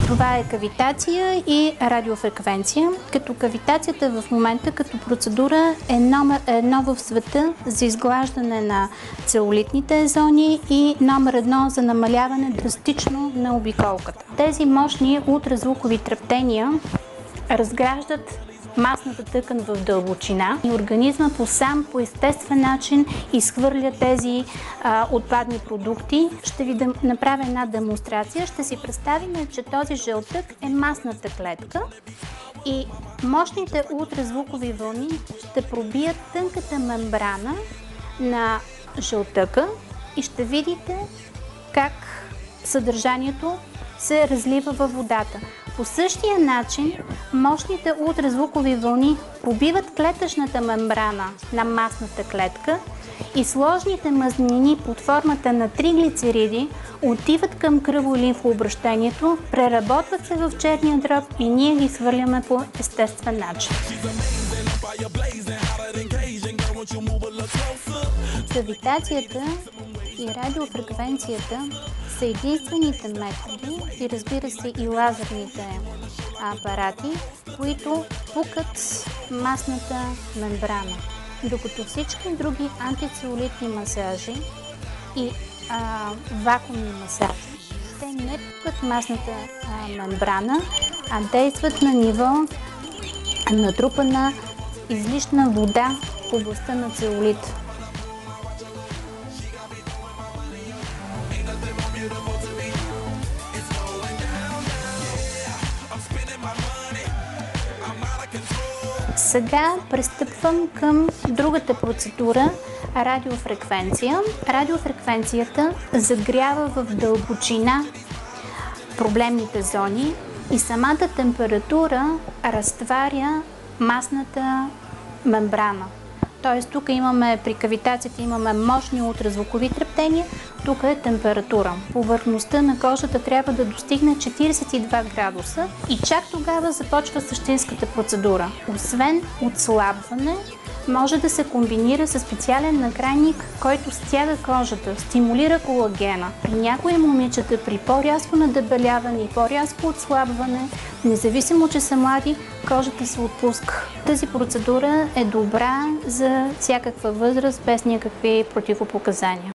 Това е кавитация и радиофреквенция, като кавитацията в момента като процедура е номер едно в света за изглаждане на целулитните зони и номер едно за намаляване драстично на обиколката. Тези мощни ултразвукови трептения разграждат масната тъкан в дълбочина и организма по естествен начин изхвърля тези отпадни продукти. Ще ви направя една демонстрация. Ще си представим, че този жълтък е масната клетка и мощните ултразвукови вълни ще пробият тънката мембрана на жълтъка и ще видите как съдържанието се разлива във водата. По същия начин мощните ултразвукови вълни пробиват клетъчната мембрана на масната клетка и сложните мазнини под формата на триглицериди отиват към кръво-лимфообращението, преработват се в черния дроб и ние ги свърляме по естествен начин. Кавитацията и радиофреквенцията са единствените методи и разбира се и лазерните апарати, които пукат масната мембрана. Докато всички други антицелулитни масажи и вакуумни масажи, те не пукат масната мембрана, а действат на ниво натрупана излишна вода в областта на целулит. Сега пристъпвам към другата процедура – радиофреквенция. Радиофреквенцията загрява в дълбочина проблемните зони и самата температура разтваря масната мембрана. Т.е. тук имаме, при кавитацията имаме мощни ултразвукови трептения, тук е температура. Повърхността на кожата трябва да достигне 42 градуса и чак тогава започва същинската процедура. Освен отслабване, може да се комбинира с специален накрайник, който стяга кожата, стимулира колагена. При някои момичета при по-рязко надебеляване и по-рязко отслабване, независимо, че са млади, кожата се отпуска. Тази процедура е добра за всякаква възраст, без никакви противопоказания.